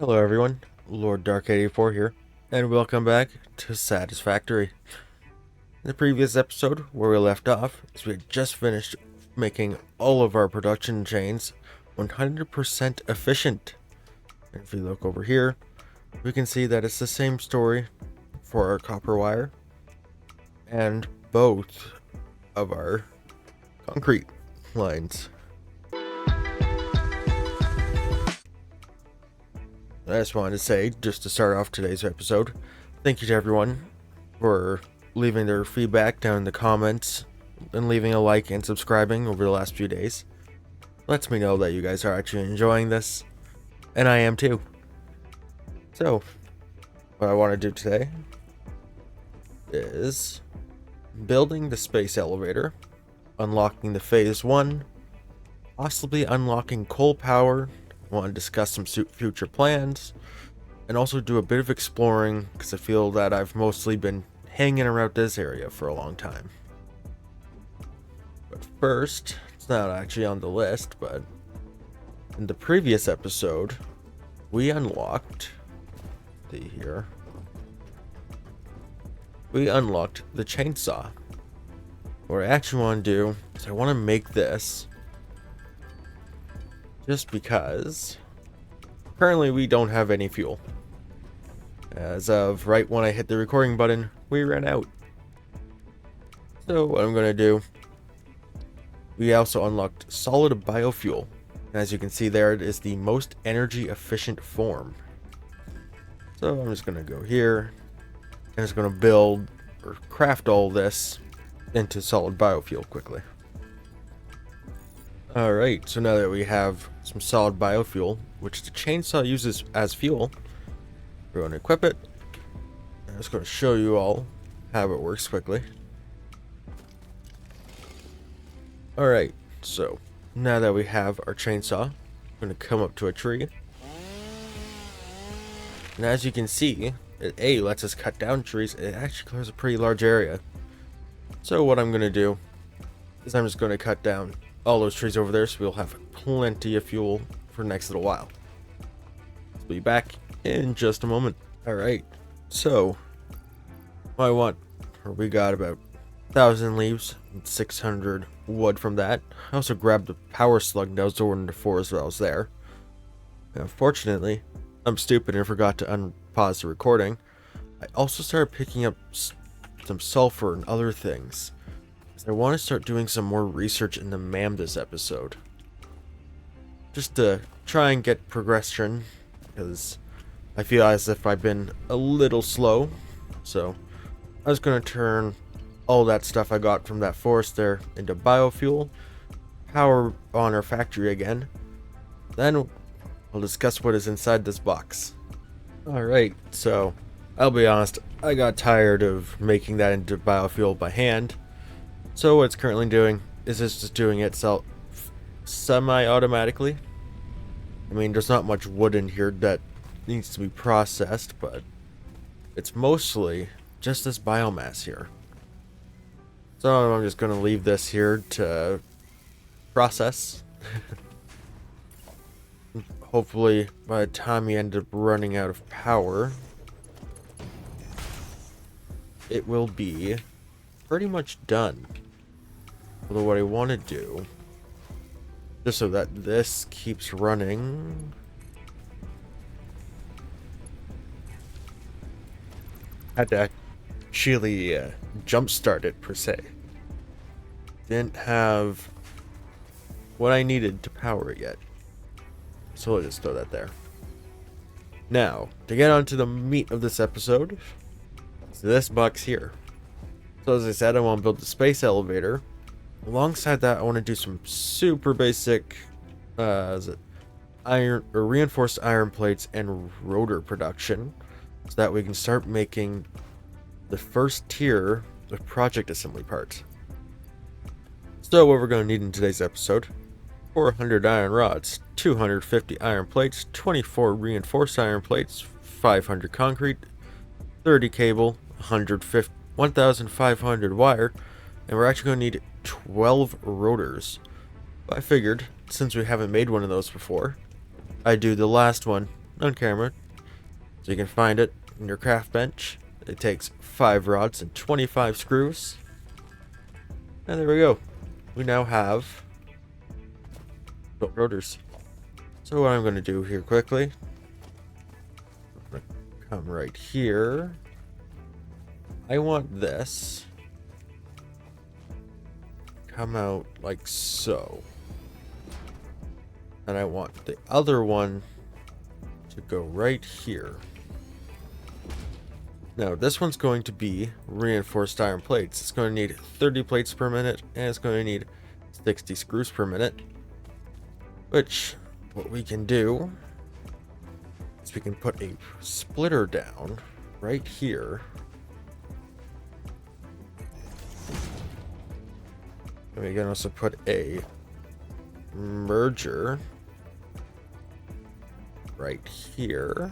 Hello everyone, Lord Dark 84 here, and welcome back to Satisfactory. In the previous episode, where we left off, is we had just finished making all of our production chains 100% efficient. And if we look over here, we can see that it's the same story for our copper wire and both of our concrete lines. I just wanted to say, just to start off today's episode, thank you to everyone for leaving their feedback down in the comments and leaving a like and subscribing over the last few days. Lets me know that you guys are actually enjoying this, and I am too. So, what I want to do today is building the space elevator, unlocking the phase 1, possibly unlocking coal power. I want to discuss some future plans, and also do a bit of exploring, because I feel that I've mostly been hanging around this area for a long time. But first, it's not actually on the list, but in the previous episode, we unlocked the chainsaw. What I actually want to do is I want to make this just because currently we don't have any fuel. As of right when I hit the recording button, we ran out. So what I'm going to do, we also unlocked solid biofuel. As you can see there, it is the most energy efficient form. So I'm just going to go here and just going to build or craft all this into solid biofuel quickly. Alright, so now that we have some solid biofuel, which the chainsaw uses as fuel, we're going to equip it. I'm just going to show you all how it works quickly. Alright, so now that we have our chainsaw, I'm going to come up to a tree. And as you can see, it lets us cut down trees. It actually clears a pretty large area. So what I'm going to do is I'm just going to cut down all those trees over there, so we'll have plenty of fuel for the next little while. I'll be back in just a moment. Alright, so we got about 1,000 leaves and 600 wood from that. I also grabbed the power slug that was over in the forest while I was there. Unfortunately, I'm stupid and forgot to unpause the recording. I also started picking up some sulfur and other things. I want to start doing some more research in the MAM this episode. Just to try and get progression, because I feel as if I've been a little slow. So I was going to turn all that stuff I got from that forest there into biofuel, power on our factory again. Then I'll discuss what is inside this box. Alright, so I'll be honest, I got tired of making that into biofuel by hand. So what it's currently doing is it's just doing it semi-automatically. I mean, there's not much wood in here that needs to be processed, but it's mostly just this biomass here. So I'm just going to leave this here to process. Hopefully by the time we end up running out of power, it will be pretty much done. Although what I want to do, just so that this keeps running, had to actually jumpstart it per se. Didn't have what I needed to power it yet. So I'll just throw that there. Now, to get on to the meat of this episode, it's this box here. So as I said, I want to build the space elevator. Alongside that, I want to do some super basic reinforced iron plates and rotor production, so that we can start making the first tier of project assembly parts. So what we're going to need in today's episode: 400 iron rods, 250 iron plates, 24 reinforced iron plates, 500 concrete, 30 cable, 1,500 wire, and we're actually going to need 12 rotors. But I figured, since we haven't made one of those before, I'd do the last one on camera, so you can find it in your craft bench. It takes 5 rods and 25 screws. And there we go. We now have built rotors. So what I'm going to do here quickly, I'm going to come right here. I want this come out like so. And I want the other one to go right here. Now, this one's going to be reinforced iron plates. It's going to need 30 plates per minute, and it's going to need 60 screws per minute. Which, what we can do is we can put a splitter down right here. And we can also put a merger right here.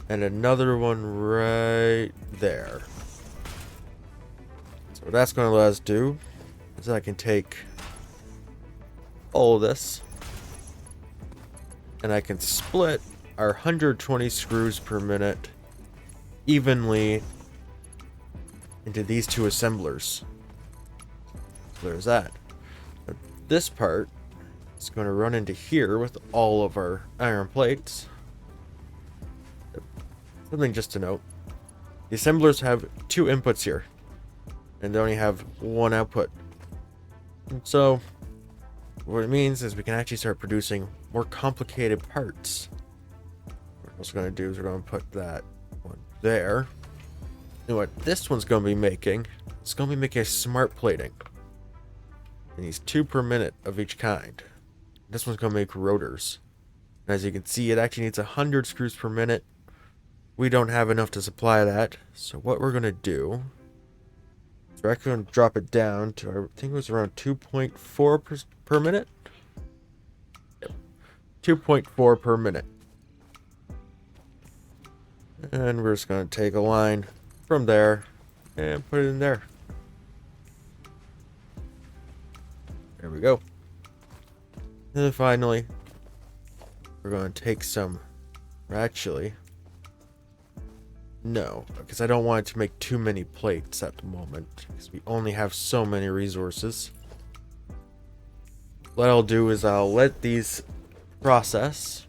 And another one right there. So what that's going to let us do is I can take all of this and I can split our 120 screws per minute evenly into these two assemblers. So there's that. Now, this part is going to run into here with all of our iron plates. Something just to note, the assemblers have 2 inputs here, and they only have 1 output. And so, what it means is we can actually start producing more complicated parts. What we're also going to do is we're going to put that one there. And what this one's going to be making, it's going to be making a smart plating. It needs 2 per minute of each kind. This one's going to make rotors. And as you can see, it actually needs 100 screws per minute. We don't have enough to supply that, so what we're going to do is we're actually going to drop it down to, I think it was around 2.4 per minute? Yep. 2.4 per minute. And we're just going to take a line from there and put it in there. There we go. And then finally, we're going to take some, actually, no, because I don't want it to make too many plates at the moment, because we only have so many resources. What I'll do is I'll let these process,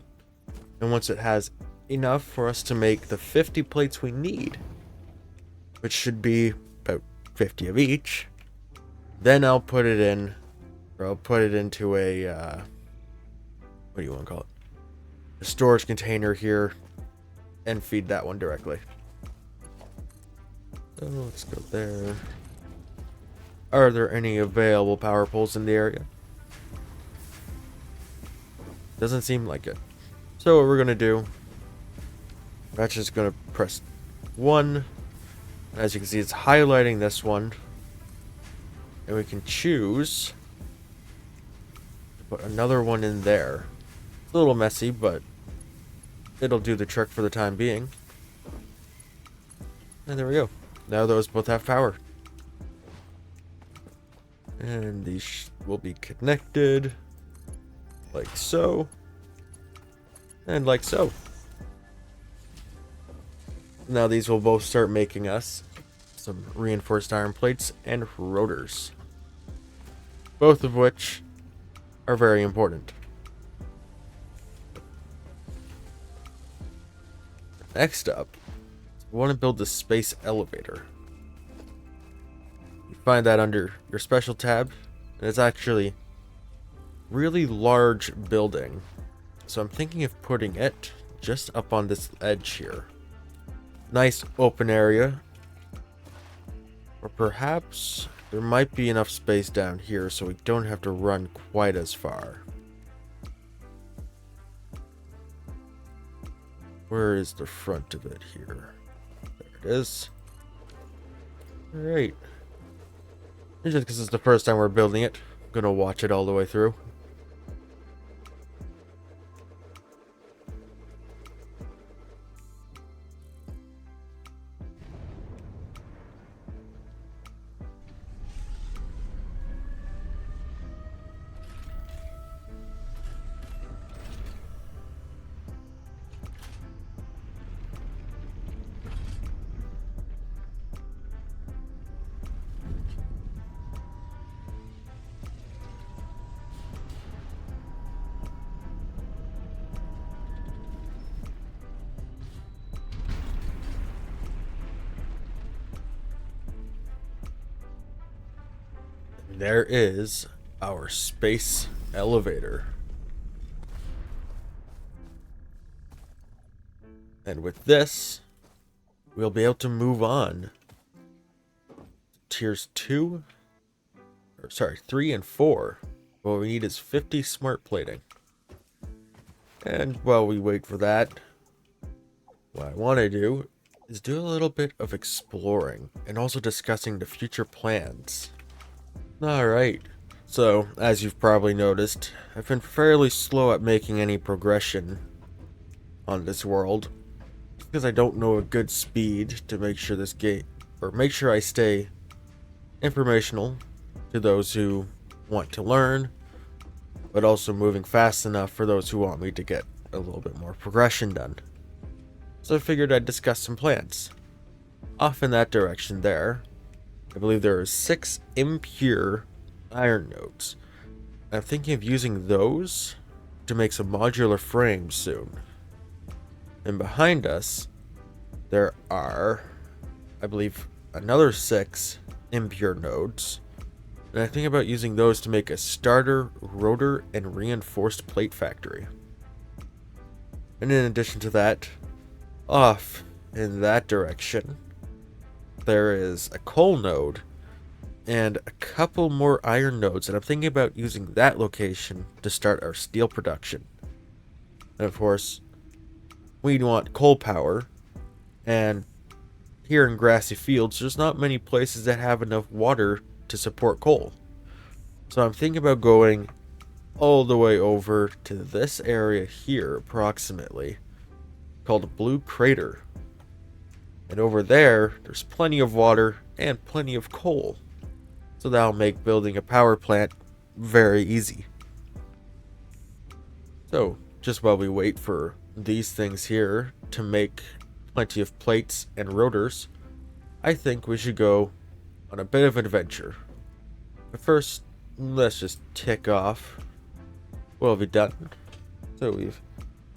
and once it has enough for us to make the 50 plates we need, which should be about 50 of each, then I'll put it in, or I'll put it into a, what do you want to call it? A storage container here, and feed that one directly. So let's go there. Are there any available power poles in the area? Doesn't seem like it. So what we're going to do, we're actually just going to press 1. As you can see, it's highlighting this one. And we can choose to put another one in there. It's a little messy, but it'll do the trick for the time being. And there we go. Now those both have power. And these will be connected like so. And like so. Now these will both start making us some reinforced iron plates and rotors. Both of which are very important. Next up, we want to build the space elevator. You find that under your special tab, and it's actually really large building. So I'm thinking of putting it just up on this edge here. Nice open area. Or perhaps there might be enough space down here so we don't have to run quite as far. Where is the front of it here? There it is. Alright. Just because it's the first time we're building it, I'm going to watch it all the way through. there is our space elevator. And with this, we'll be able to move on. Tiers 3 and 4. What we need is 50 smart plating. And while we wait for that, what I want to do is do a little bit of exploring and also discussing the future plans. Alright, so as you've probably noticed, I've been fairly slow at making any progression on this world because I don't know a good speed to make sure make sure I stay informational to those who want to learn, but also moving fast enough for those who want me to get a little bit more progression done. So I figured I'd discuss some plans. Off in that direction there, I believe there are 6 impure iron nodes. I'm thinking of using those to make some modular frames soon. And behind us, there are, I believe, another 6 impure nodes. And I think about using those to make a starter, rotor, and reinforced plate factory. And in addition to that, off in that direction, there is a coal node and a couple more iron nodes, and I'm thinking about using that location to start our steel production. And of course, we want coal power, and here in grassy fields, there's not many places that have enough water to support coal. So I'm thinking about going all the way over to this area here, approximately, called Blue Crater. And over there, there's plenty of water and plenty of coal. So that'll make building a power plant very easy. So, just while we wait for these things here to make plenty of plates and rotors, I think we should go on a bit of an adventure. But first, let's just tick off what have we done. So we've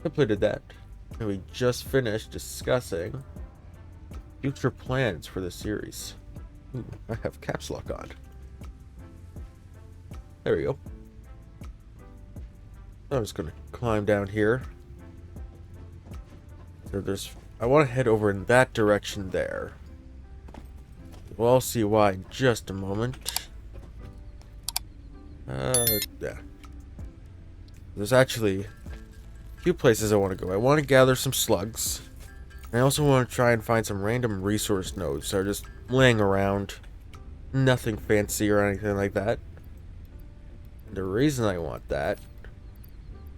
completed that, and we just finished discussing future plans for the series. Ooh, I have caps lock on. There we go. I'm just gonna climb down here. So I want to head over in that direction there. We'll all see why in just a moment. Yeah. There's actually a few places I want to go. I want to gather some slugs. I also want to try and find some random resource nodes that are just laying around. Nothing fancy or anything like that. And the reason I want that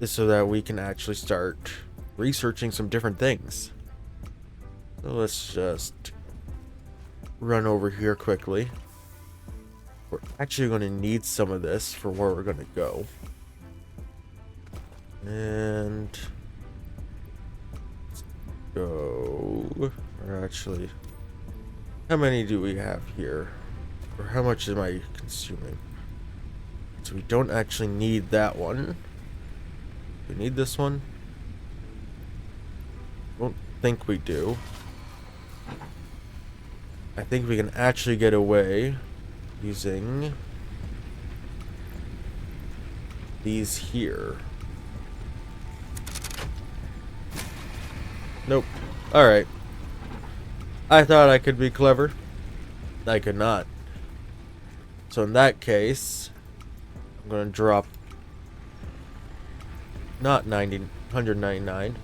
is so that we can actually start researching some different things. So let's just run over here quickly. We're actually going to need some of this for where we're going to go. And let's go. Or actually, how many do we have here? Or how much am I consuming? So we don't actually need that one. We need this one? Don't think we do. I think we can actually get away using these here. Nope. Alright. I thought I could be clever. I could not. So in that case, I'm going to drop not 199.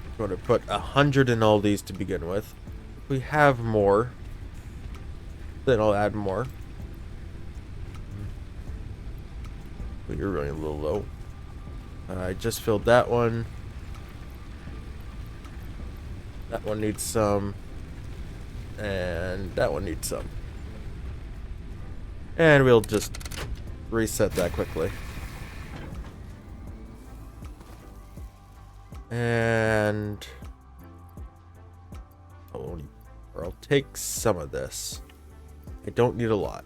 I'm going to put 100 in all these to begin with. If we have more, then I'll add more. But you're running a little low. I just filled that one. That one needs some. And that one needs some. And we'll just reset that quickly. And I'll take some of this. I don't need a lot.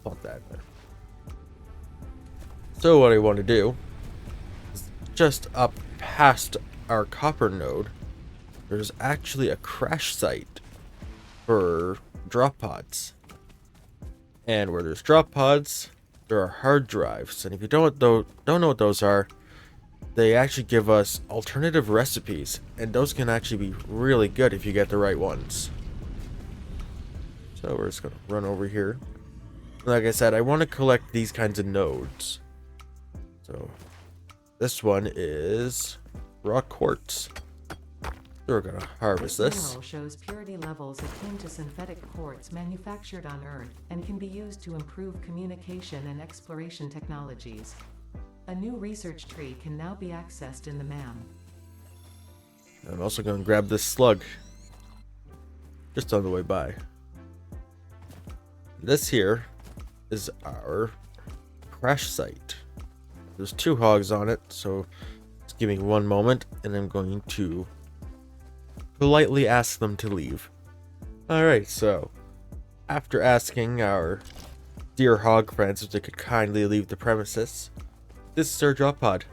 Put that there. So what I want to do is just up past our copper node, there's actually a crash site. for drop pods. And where there's drop pods, there are hard drives. And if you don't know what those are, they actually give us alternative recipes. And those can actually be really good if you get the right ones. So we're just going to run over here. Like I said, I want to collect these kinds of nodes. So this one is raw quartz. So we're going to harvest this. Mineral shows purity levels akin to synthetic quartz manufactured on Earth and can be used to improve communication and exploration technologies. A new research tree can now be accessed in the MAM. I'm also going to grab this slug just on the way by. This here is our crash site. There's 2 hogs on it, so just give me one moment and I'm going to politely ask them to leave. Alright, so after asking our dear hog friends if they could kindly leave the premises, this is our drop pod.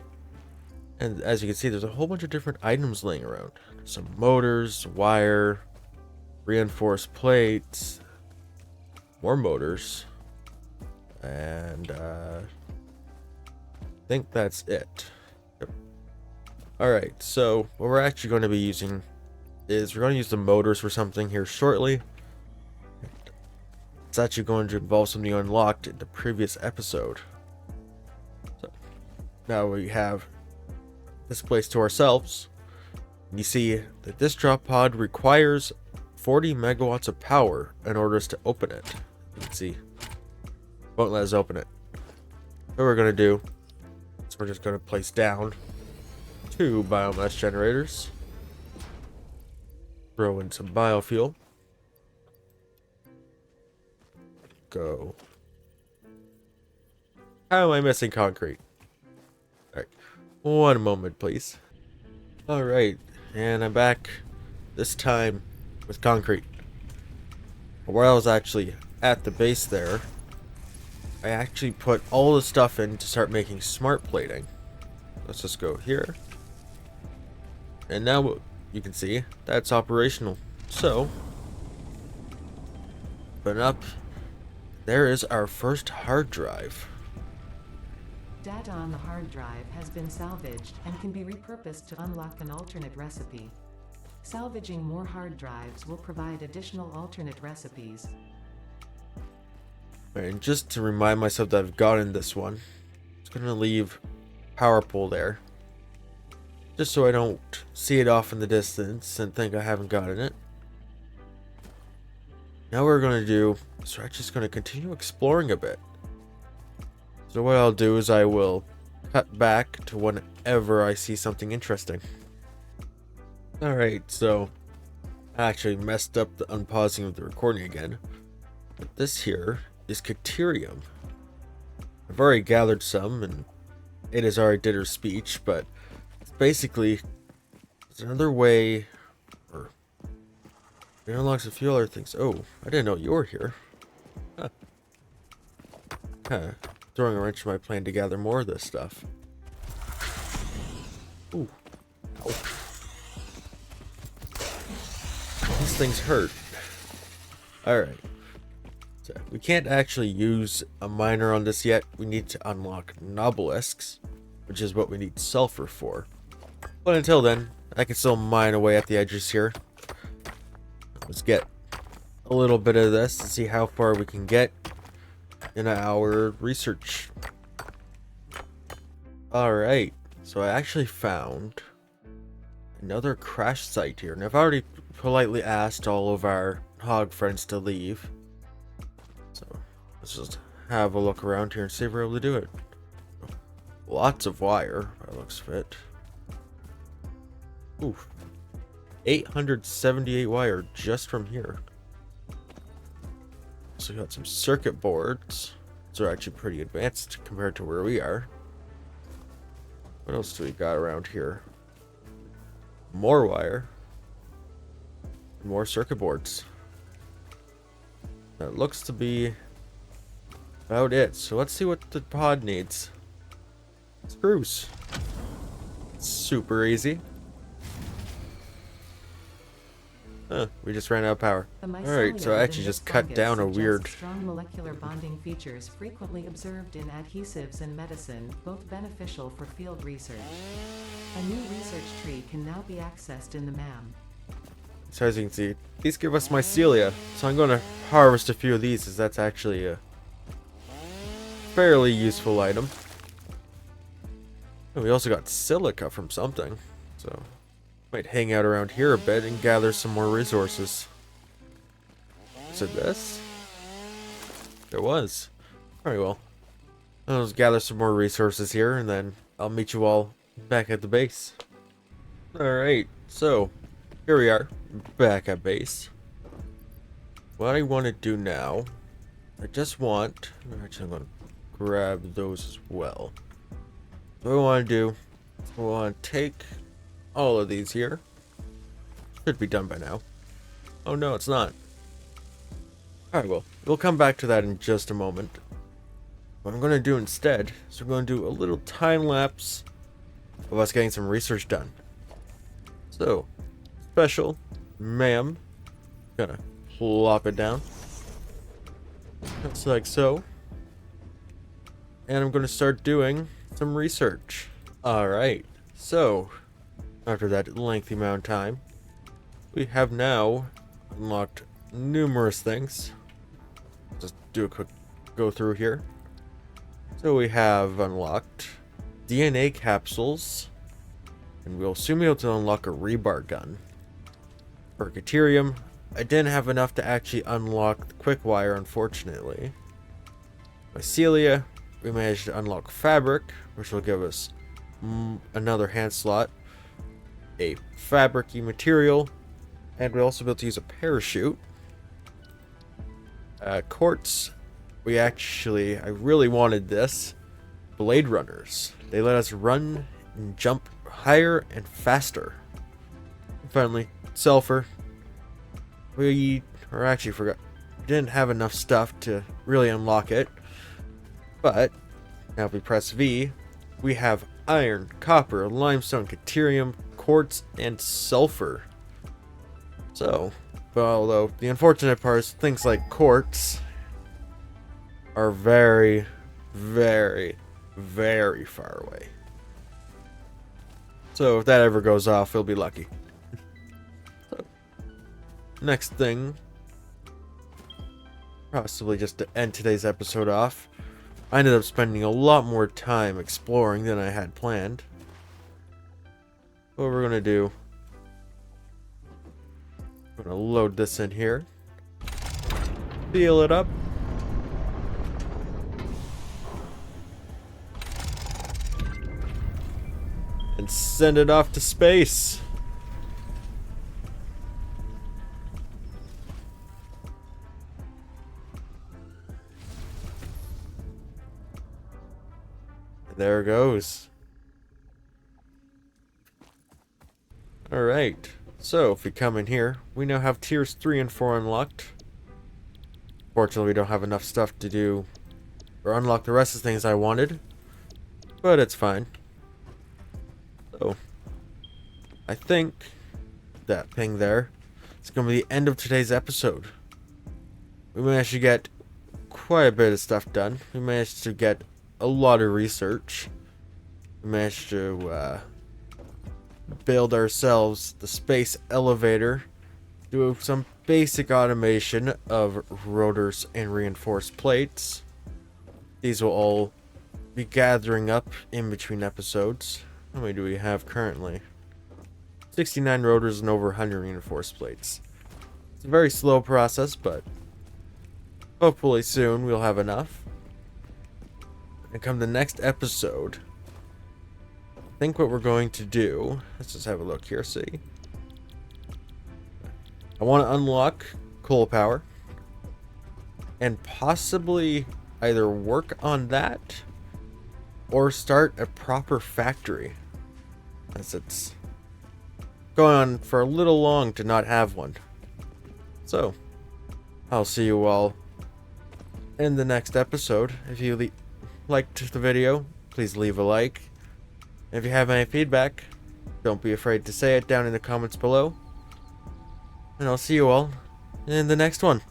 And as you can see, there's a whole bunch of different items laying around. Some motors, wire, reinforced plates, more motors, and I think that's it. Yep. Alright, so what we're actually going to be using is we're going to use the motors for something here shortly. It's actually going to involve something unlocked in the previous episode. So now we have this place to ourselves. You see that this drop pod requires 40 megawatts of power in order to open it. You can see, won't let us open it. What we're going to do is we're just going to place down 2 biomass generators. Throw in some biofuel. Go. How am I missing concrete? Alright. One moment, please. Alright. And I'm back. This time with concrete. While I was actually at the base there, I actually put all the stuff in to start making smart plating. Let's just go here. And now you can see that's operational. So, open up. There is our first hard drive. Data on the hard drive has been salvaged and can be repurposed to unlock an alternate recipe. Salvaging more hard drives will provide additional alternate recipes. And just to remind myself that I've gotten this one, I'm just going to leave power pole there. Just so I don't see it off in the distance and think I haven't gotten it. Now what we're going to do is we're just going to continue exploring a bit. So what I'll do is I will cut back to whenever I see something interesting. Alright, so I actually messed up the unpausing of the recording again. But this here is Caterium. I've already gathered some and it has already did her speech, but basically, it's another way, or it unlocks a few other things. Oh, I didn't know you were here. Throwing a wrench in my plan to gather more of this stuff. Ooh. Ow. These things hurt. Alright. So, we can't actually use a miner on this yet. We need to unlock nobelisks, which is what we need sulfur for. But until then, I can still mine away at the edges here. Let's get a little bit of this to see how far we can get in our research. Alright, so I actually found another crash site here. And I've already politely asked all of our hog friends to leave. So let's just have a look around here and see if we're able to do it. Lots of wire, that looks fit. Oof. 878 wire just from here. So we got some circuit boards. These are actually pretty advanced compared to where we are. What else do we got around here? More wire. More circuit boards. That looks to be about it. So let's see what the pod needs. Screws. Super easy. We just ran out of power. The Alright, so I mycelia actually within just this cut fungus down a suggests weird... strong molecular bonding features frequently observed in adhesives and medicine, both beneficial for field research. A new research tree can now be accessed in the MAM. So as you can see, these give us mycelia. So I'm going to harvest a few of these, as that's actually a fairly useful item. And we also got silica from something, so might hang out around here a bit and gather some more resources. Is it this? It was. Very well. I'll just gather some more resources here, and then I'll meet you all back at the base. Alright, so here we are, back at base. What I want to do now, actually I'm going to grab those as well. What I want to do, I want to take all of these here. Should be done by now. Oh no, it's not. Alright, well, we'll come back to that in just a moment. What I'm going to do instead is we're going to do a little time lapse of us getting some research done. So, special, ma'am, gonna plop it down. Just like so. And I'm going to start doing some research. Alright, so, after that lengthy amount of time, we have now unlocked numerous things. Just do a quick go through here. So we have unlocked DNA capsules, and we'll soon be able to unlock a rebar gun. For Caterium, I didn't have enough to actually unlock the quick wire, unfortunately. Mycelia, we managed to unlock fabric, which will give us another hand slot, a fabric-y material, and we'll also be able to use a parachute. Quartz, I really wanted this. Blade runners. They let us run and jump higher and faster. Finally, sulfur. We didn't have enough stuff to really unlock it. But, now if we press V, we have iron, copper, limestone, caterium, quartz, and sulfur. So, although the unfortunate part is things like quartz are very, very, very far away. So if that ever goes off, we'll be lucky. So, next thing, possibly just to end today's episode off, I ended up spending a lot more time exploring than I had planned. What we're gonna do, I'm gonna load this in here, seal it up, and send it off to space. There it goes. Alright, so if we come in here, we now have tiers 3 and 4 unlocked. Fortunately, we don't have enough stuff to do or unlock the rest of the things I wanted, but it's fine. So, I think that thing there is going to be the end of today's episode. We managed to get quite a bit of stuff done. We managed to get a lot of research. We managed to build ourselves the space elevator, do some basic automation of rotors and reinforced plates. These will all be gathering up in between episodes. How many do we have currently? 69 rotors and over 100 reinforced plates. It's a very slow process, but hopefully soon we'll have enough. And come the next episode, I think what we're going to do, let's just have a look here, see. I want to unlock coal power and possibly either work on that or start a proper factory, as it's going on for a little long to not have one. So, I'll see you all in the next episode. If you liked the video, please leave a like. If you have any feedback, don't be afraid to say it down in the comments below. And I'll see you all in the next one.